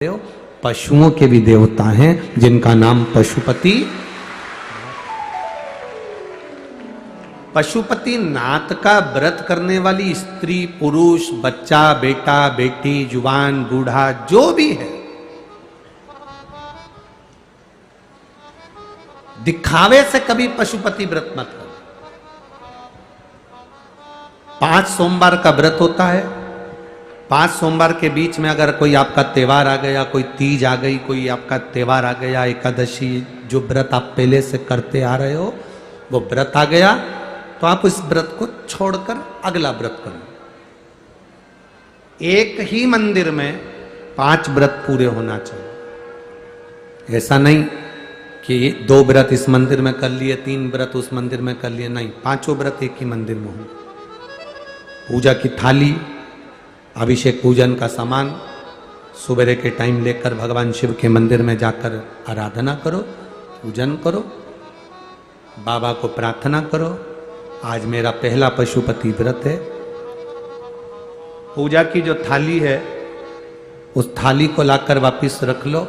देव पशुओं के भी देवता हैं जिनका नाम पशुपति। पशुपति नाथ का व्रत करने वाली स्त्री पुरुष बच्चा बेटा बेटी जुबान बूढ़ा जो भी है, दिखावे से कभी पशुपति व्रत मत करो। 5 सोमवार का व्रत होता है। 5 सोमवार के बीच में अगर कोई आपका त्योहार आ गया, कोई तीज आ गई, कोई आपका त्योहार आ गया, एकादशी, जो व्रत आप पहले से करते आ रहे हो वो व्रत आ गया, तो आप इस व्रत को छोड़कर अगला व्रत करो। एक ही मंदिर में 5 व्रत पूरे होना चाहिए। ऐसा नहीं कि 2 व्रत इस मंदिर में कर लिए, 3 व्रत उस मंदिर में कर लिए, नहीं, 5 व्रत एक ही मंदिर में हो। पूजा की थाली, अभिषेक पूजन का सामान सुबह के टाइम लेकर भगवान शिव के मंदिर में जाकर आराधना करो, पूजन करो, बाबा को प्रार्थना करो, आज मेरा पहला पशुपति व्रत है। पूजा की जो थाली है उस थाली को लाकर वापस रख लो।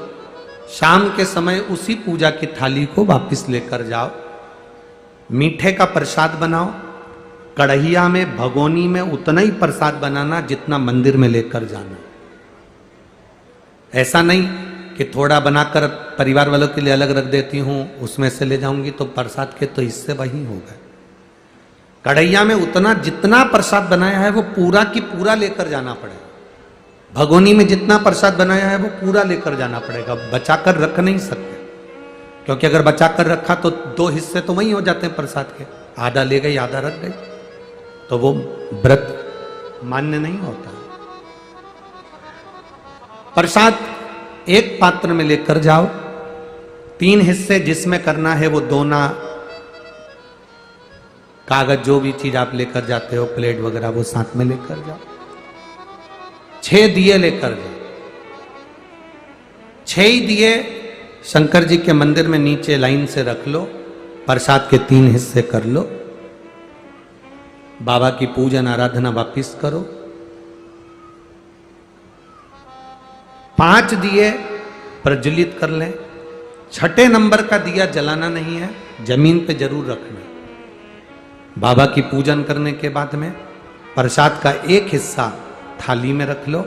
शाम के समय उसी पूजा की थाली को वापस लेकर जाओ। मीठे का प्रसाद बनाओ। कढ़ैया में, भगोनी में उतना ही प्रसाद बनाना जितना मंदिर में लेकर जाना। ऐसा नहीं कि थोड़ा बनाकर परिवार वालों के लिए अलग रख देती हूं, उसमें से ले जाऊंगी तो प्रसाद के तो हिस्से वही हो गए। कढ़ैया में उतना जितना प्रसाद बनाया है वो पूरा की पूरा लेकर जाना पड़ेगा। भगोनी में जितना प्रसाद बनाया है वो पूरा लेकर जाना पड़ेगा, बचाकर रख नहीं सकते, क्योंकि अगर बचाकर रखा तो 2 हिस्से तो वही हो जाते हैं प्रसाद के, आधा ले गई आधा रख गई, तो वो व्रत मान्य नहीं होता। प्रसाद एक पात्र में लेकर जाओ। 3 हिस्से जिसमें करना है वो दोना, कागज, जो भी चीज आप लेकर जाते हो, प्लेट वगैरह, वो साथ में लेकर जाओ। 6 दिए लेकर जाओ। 6 ही दिए शंकर जी के मंदिर में नीचे लाइन से रख लो। प्रसाद के 3 हिस्से कर लो। बाबा की पूजन आराधना वापिस करो। 5 दिए प्रज्वलित कर लें। 6ठे नंबर का दिया जलाना नहीं है, जमीन पे जरूर रखना। बाबा की पूजन करने के बाद में प्रसाद का एक हिस्सा थाली में रख लो।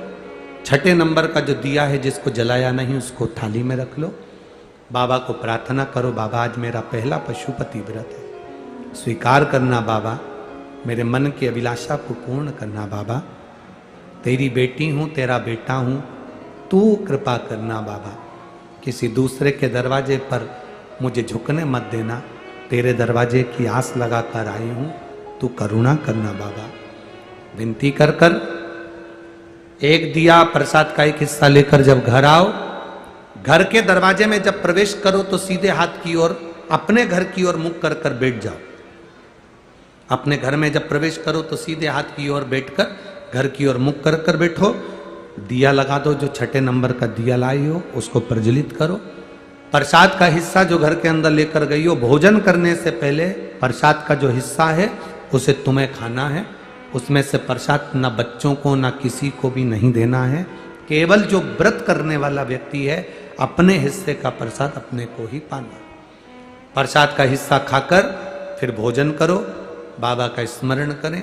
6ठे नंबर का जो दिया है जिसको जलाया नहीं उसको थाली में रख लो। बाबा को प्रार्थना करो, बाबा आज मेरा पहला पशुपति व्रत है, स्वीकार करना बाबा, मेरे मन की अभिलाषा को पूर्ण करना बाबा, तेरी बेटी हूँ, तेरा बेटा हूँ, तू कृपा करना बाबा, किसी दूसरे के दरवाजे पर मुझे झुकने मत देना, तेरे दरवाजे की आस लगाकर आई हूँ, तू करुणा करना बाबा। विनती कर कर एक दिया प्रसाद का एक हिस्सा लेकर जब घर आओ, घर के दरवाजे में जब प्रवेश करो तो सीधे हाथ की ओर, अपने घर की ओर मुख कर कर बैठ जाओ। अपने घर में जब प्रवेश करो तो सीधे हाथ की ओर बैठकर घर की ओर मुख कर कर बैठो। दिया लगा दो, जो 6ठे नंबर का दिया लाई हो उसको प्रज्वलित करो। प्रसाद का हिस्सा जो घर के अंदर लेकर गई हो, भोजन करने से पहले प्रसाद का जो हिस्सा है उसे तुम्हें खाना है। उसमें से प्रसाद ना बच्चों को ना किसी को भी नहीं देना है। केवल जो व्रत करने वाला व्यक्ति है अपने हिस्से का प्रसाद अपने को ही पाना। प्रसाद का हिस्सा खाकर फिर भोजन करो, बाबा का स्मरण करें।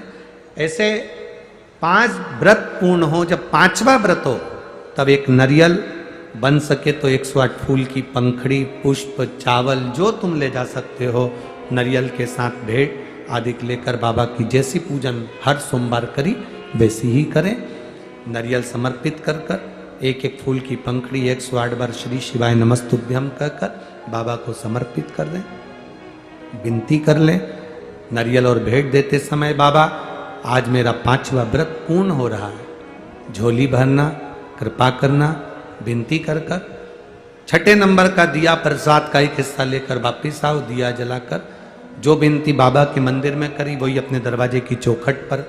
ऐसे 5 व्रत पूर्ण हो। जब 5वां व्रत हो तब एक नारियल, बन सके तो 108 फूल की पंखड़ी, पुष्प, चावल जो तुम ले जा सकते हो, नारियल के साथ भेंट आदि लेकर बाबा की जैसी पूजन हर सोमवार करी वैसी ही करें। नारियल समर्पित कर कर, एक एक फूल की पंखड़ी 108 बार श्री शिवाय नमस्तुभ्यम कहकर बाबा को समर्पित कर दें। विनती कर लें नारियल और भेंट देते समय, बाबा आज मेरा 5वां व्रत पूर्ण हो रहा है, झोली भरना, कृपा करना, विनती कर कर। 6ठे नंबर का दिया प्रसाद का एक हिस्सा लेकर वापिस आओ। दिया जलाकर जो विनती बाबा के मंदिर में करी वही अपने दरवाजे की चौखट पर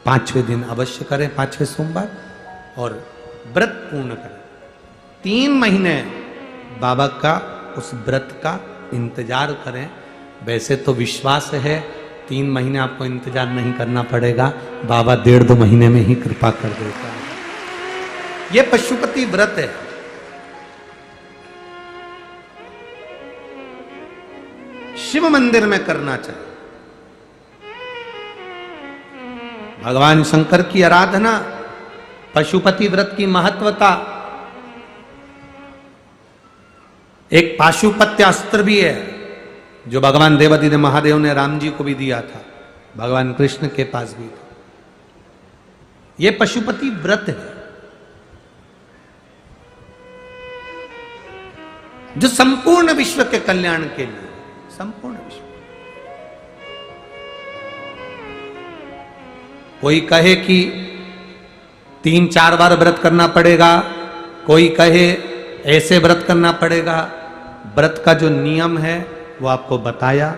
5वें दिन अवश्य करें, 5वें सोमवार, और व्रत पूर्ण करें। 3 महीने बाबा का उस व्रत का इंतजार करें। वैसे तो विश्वास है 3 महीने आपको इंतजार नहीं करना पड़ेगा, बाबा 1.5-2 महीने में ही कृपा कर देता है। ये पशुपति व्रत है। शिव मंदिर में करना चाहिए। भगवान शंकर की आराधना, पशुपति व्रत की महत्वता, एक पाशुपत्य अस्त्र भी है जो भगवान देवादिदेव महादेव ने राम जी को भी दिया था, भगवान कृष्ण के पास भी था। यह पशुपति व्रत है जो संपूर्ण विश्व के कल्याण के लिए, संपूर्ण विश्व। कोई कहे कि 3-4 बार व्रत करना पड़ेगा, कोई कहे ऐसे व्रत करना पड़ेगा। व्रत का जो नियम है वो आपको बताया।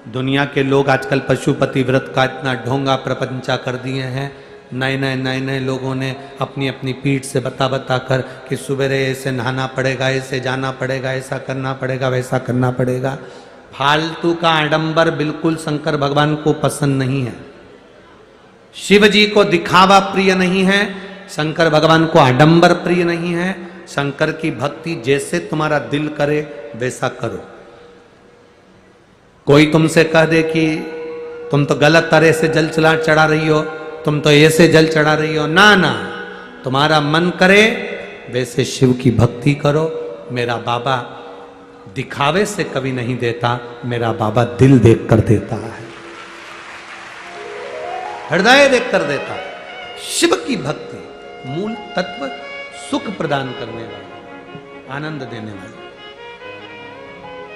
दुनिया के लोग आजकल पशुपति व्रत का इतना ढोंगा प्रपंचा कर दिए हैं। नए लोगों ने अपनी अपनी पीठ से बता कर कि सुबह ऐसे नहाना पड़ेगा, ऐसे जाना पड़ेगा, ऐसा करना पड़ेगा, वैसा करना पड़ेगा। फालतू का आडंबर बिल्कुल शंकर भगवान को पसंद नहीं है। शिव जी को दिखावा प्रिय नहीं है, शंकर भगवान को आडंबर प्रिय नहीं है। शंकर की भक्ति जैसे तुम्हारा दिल करे वैसा करो। कोई तुमसे कह दे कि तुम तो गलत तरह से जल चढ़ा रही हो, तुम तो ऐसे जल चढ़ा रही हो, ना ना, तुम्हारा मन करे वैसे शिव की भक्ति करो। मेरा बाबा दिखावे से कभी नहीं देता, मेरा बाबा दिल देख कर देता है, हृदय देख कर देता है। शिव की भक्ति मूल तत्व सुख प्रदान करने वाली, आनंद देने वाली।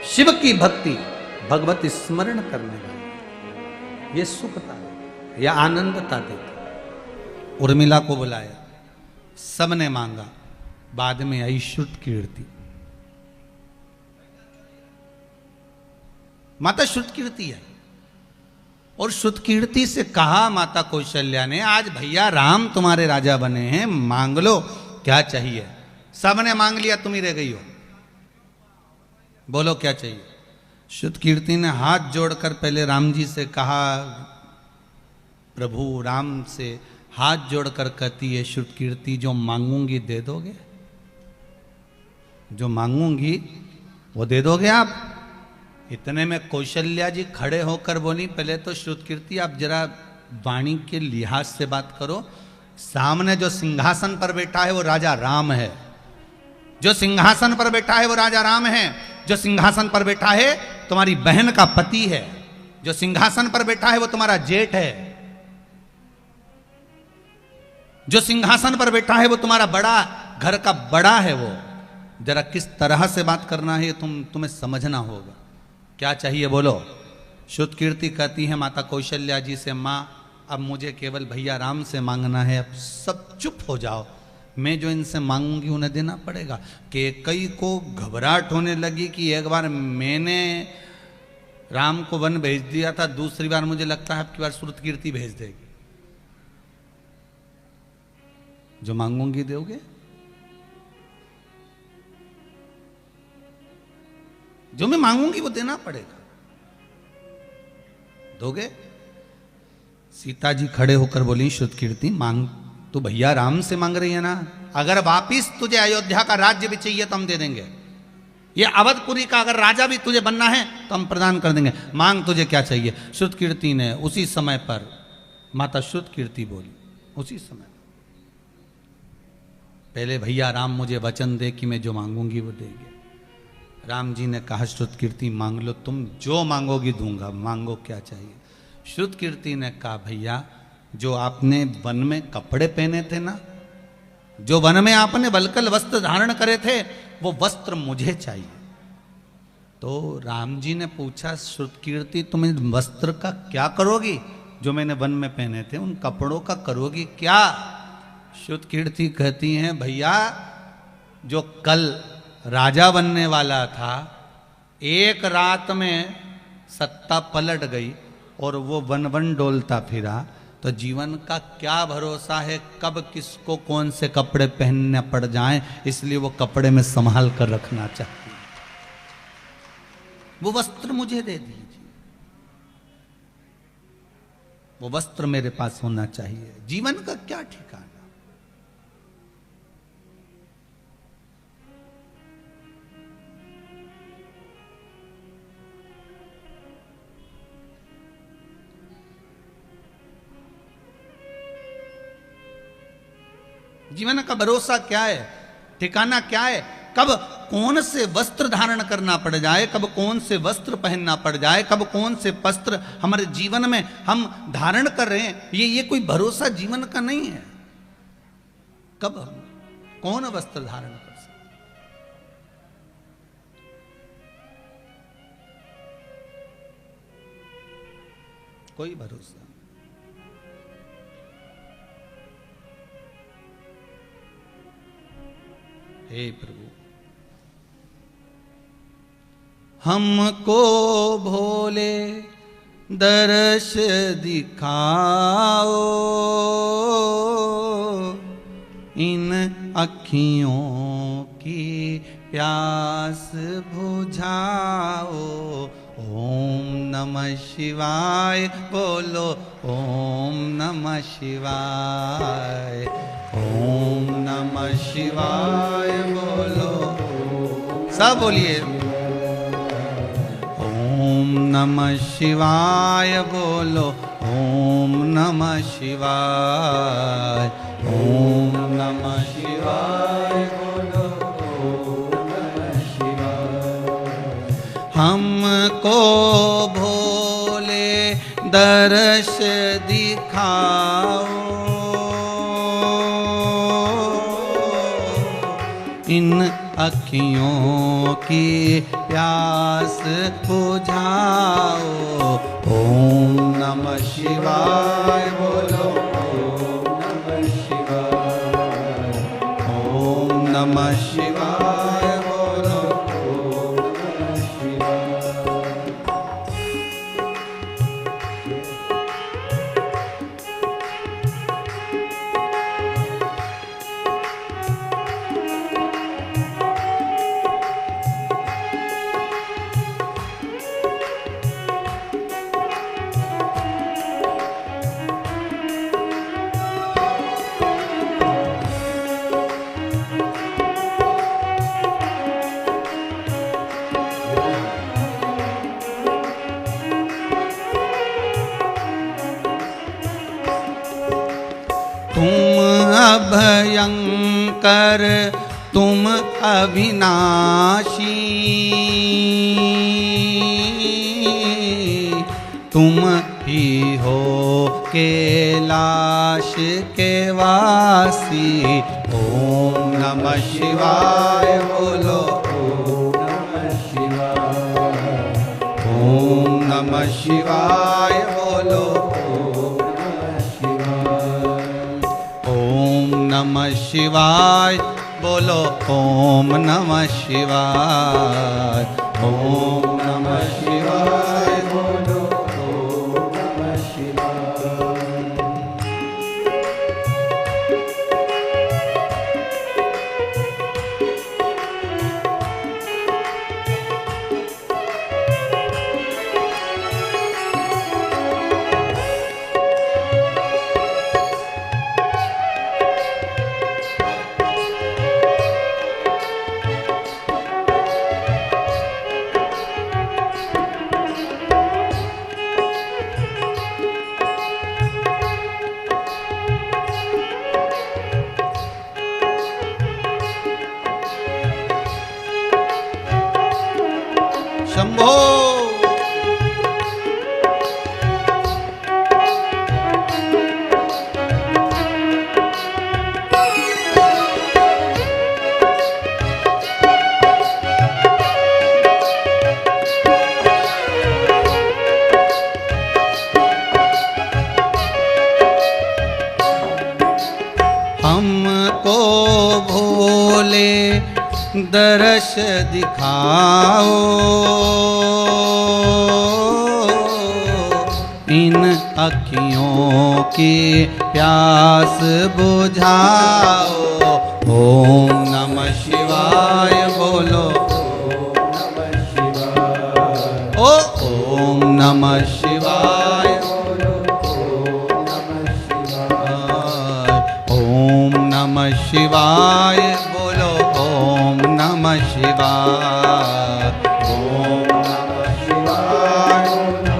शिव की भक्ति भगवत स्मरण करने वाली, ये सुखता देती, यह आनंदता देती। उर्मिला को बुलाया, सबने मांगा, बाद में आई श्रुत कीर्ति। माता श्रुत कीर्ति है, और श्रुत कीर्ति से कहा माता कौशल्या ने, आज भैया राम तुम्हारे राजा बने हैं, मांग लो क्या चाहिए। सबने मांग लिया, तुम ही रह गई हो, बोलो क्या चाहिए। श्रुत कीर्ति ने हाथ जोड़कर पहले राम जी से कहा, प्रभु राम से हाथ जोड़कर कहती है श्रुत कीर्ति, जो मांगूंगी दे दोगे, जो मांगूंगी वो दे दोगे आप। इतने में कौशल्या जी खड़े होकर बोली, पहले तो श्रुत कीर्ति आप जरा वाणी के लिहाज से बात करो। सामने जो सिंहासन पर बैठा है वो राजा राम है, जो सिंहासन पर बैठा है वो राजा राम है, जो सिंहासन पर बैठा है तुम्हारी बहन का पति है, जो सिंहासन पर बैठा है वो तुम्हारा जेठ है, जो सिंहासन पर बैठा है वो तुम्हारा बड़ा घर का बड़ा है। वो जरा किस तरह से बात करना है तुम्हें समझना होगा। क्या चाहिए बोलो। श्रुत कीर्ति कहती है माता कौशल्या जी से, माँ अब मुझे केवल भैया राम से मांगना है, अब सब चुप हो जाओ, मैं जो इनसे मांगूंगी उन्हें देना पड़ेगा। कि कई को घबराहट होने लगी कि एक बार मैंने राम को वन भेज दिया था, दूसरी बार मुझे लगता है अब की बार श्रुत कीर्ति भेज देगी। जो मांगूंगी दोगे, जो मैं मांगूंगी वो देना पड़ेगा, दोगे। सीता जी खड़े होकर बोली, श्रुत कीर्ति मांग तो भैया राम से मांग रही है ना, अगर वापिस तुझे अयोध्या का राज्य भी चाहिए तो हम दे देंगे, ये अवधपुरी का अगर राजा भी तुझे बनना है तो हम प्रदान कर देंगे, मांग तुझे क्या चाहिए। श्रुत कीर्ति ने उसी समय पर, माता श्रुत कीर्ति बोली उसी समय, पहले भैया राम मुझे वचन दे कि मैं जो मांगूंगी वो देंगे। राम जी ने कहा, श्रुत कीर्ति मांग लो, तुम जो मांगोगी दूंगा, मांगो क्या चाहिए। श्रुत कीर्ति ने कहा, भैया जो आपने वन में कपड़े पहने थे ना, जो वन में आपने वल्कल वस्त्र धारण करे थे, वो वस्त्र मुझे चाहिए। तो राम जी ने पूछा, श्रुत कीर्ति तुम इन वस्त्र का क्या करोगी, जो मैंने वन में पहने थे उन कपड़ों का करोगी क्या। श्रुत कीर्ति कहती हैं, भैया जो कल राजा बनने वाला था, एक रात में सत्ता पलट गई और वो वन वन डोलता फिरा, तो जीवन का क्या भरोसा है कब किसको कौन से कपड़े पहनने पड़ जाएं, इसलिए वो कपड़े में संभाल कर रखना चाहती है। वो वस्त्र मुझे दे दीजिए, वो वस्त्र मेरे पास होना चाहिए। जीवन का क्या ठिकाना। जीवन का भरोसा क्या है, ठिकाना क्या है, कब कौन से वस्त्र धारण करना पड़ जाए, कब कौन से वस्त्र पहनना पड़ जाए, कब कौन से वस्त्र हमारे जीवन में हम धारण कर रहे हैं, ये कोई भरोसा जीवन का नहीं है। कब हम कौन वस्त्र धारण कर सकते, कोई भरोसा। हे प्रभु, हमको भोले दर्श दिखाओ, इन अखियों की प्यास बुझाओ। ओम नमः शिवाय बोलो, ओम नमः शिवाय, ओम नमः शिवाय बोलो, सब बोलिए। ओम नमः शिवाय बोलो, ओम नमः शिवाय, ओम नमः शिवाय बोलो, ओम नमः शिवाय। हमको भोले दर्श दिखाओ, इन अखियों की प्यास बुझाओ। ओम नमः शिवाय बोलो, ओम नमः शिवाय, ओम नमः शिवाय बोलो, ओम नमः शिवाय। भयंकर तुम अविनाशी, तुम ही हो कैलाश के वासी। ओम नमः शिवाय बोलो, ओम नमः शिवाय, ओम नमः शिवाय बोलो, नमः शिवाय बोलो, ओम नमः शिवाय, ओम नमः शिवाय बोलो, ओम नमः शिवाय। शंभो हमको भोले दर्श दिखाओ, इन अखियों की प्यास बुझाओ। ओम नमः शिवाय बोलो, ओम नमः शिवाय, ओम नमः शिवाय बोलो, ओम नमः शिवाय, ओम नमः शिवाय बोलो, ओम नमः शिवाय, ओम नमः शिवाय बोलो, ओम नमः शिवाय।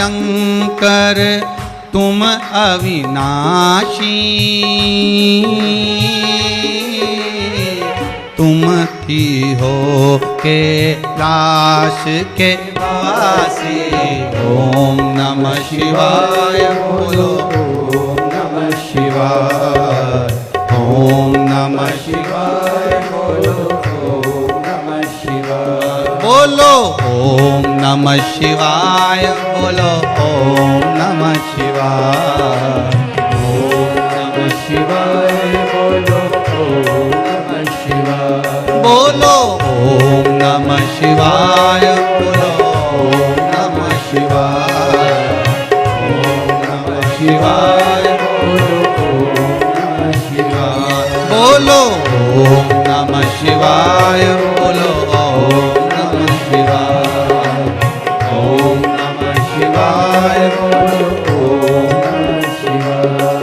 भयंकर तुम अविनाशी, तुम ही हो कैलाश के वासी। ओम नमः शिवाय बोलो, ओम नमः शिवाय, ओम नमः शिवाय बोलो, ओम नमः शिवाय बोलो, ओम नमः शिवाय बोलो, ओम नमः शिवाय, ओम नमः शिवाय बोलो, ओम नमः शिवाय बोलो, ओम नमः शिवाय बोलो, ओम नमः शिवाय, ओम नमः शिवाय बोलो, ओम नमः शिवाय बोलो, ओम नमः शिवाय बोलो, ओम नमः शिवाय, ओम नमः शिवाय बोलो, ओम नमः शिवाय।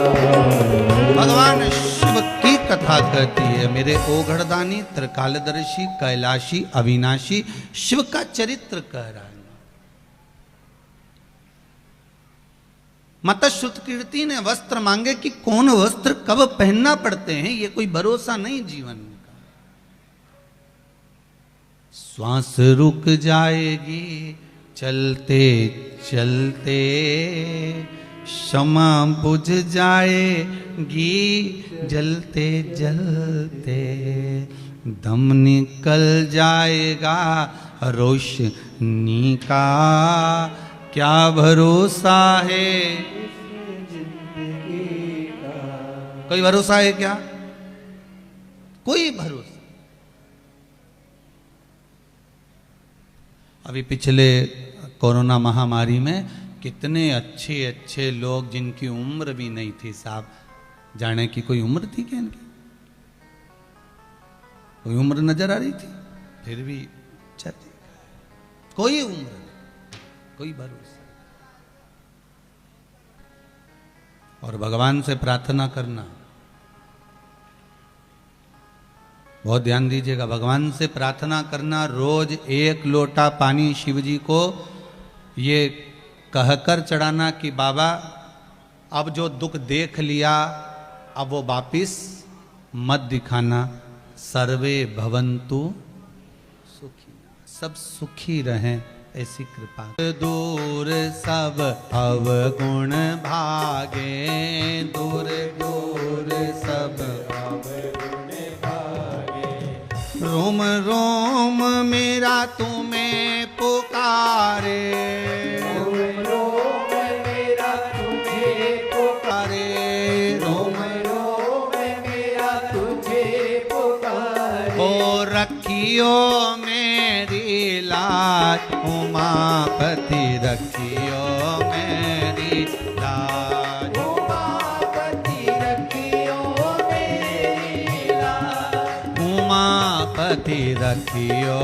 भगवान शिव की कथा कहती है, मेरे ओघड़दानी त्रिकालदर्शी कैलाशी अविनाशी शिव का चरित्र कह रहा है। माता श्रुत कीर्ति ने वस्त्र मांगे कि कौन वस्त्र कब पहनना पड़ते हैं, ये कोई भरोसा नहीं जीवन का। श्वास रुक जाएगी चलते चलते, क्षमा बुझ जाएगी जलते जलते, दम निकल जाएगा रोशनी का, क्या भरोसा है। कोई भरोसा है क्या? कोई भरोसा। अभी पिछले कोरोना महामारी में कितने अच्छे अच्छे लोग जिनकी उम्र भी नहीं थी साहब, जाने की कोई उम्र थी क्या इनकी? कोई उम्र नजर आ रही थी, फिर भी चले, कोई उम्र नहीं, कोई भरोसा। और भगवान से प्रार्थना करना, बहुत ध्यान दीजिएगा, भगवान से प्रार्थना करना, रोज 1 लोटा पानी शिव जी को ये कहकर चढ़ाना कि बाबा अब जो दुख देख लिया अब वो वापिस मत दिखाना, सर्वे भवन्तु सुखी, सब सुखी रहें ऐसी कृपा। दूर सब अवगुण भागे, दूर दूर सब अवगुण भागे, रोम रोम मेरा तुम्हें पुकारे, रोम रोम मेरा तुम्हें पुकारे, रोम रोम मेरा तुझे पुकारे, ओ रखियो मेरी लाज, उमापति रखियो मेरी लाज, उमापति रखियो मेरी लाज, उमापति रखियो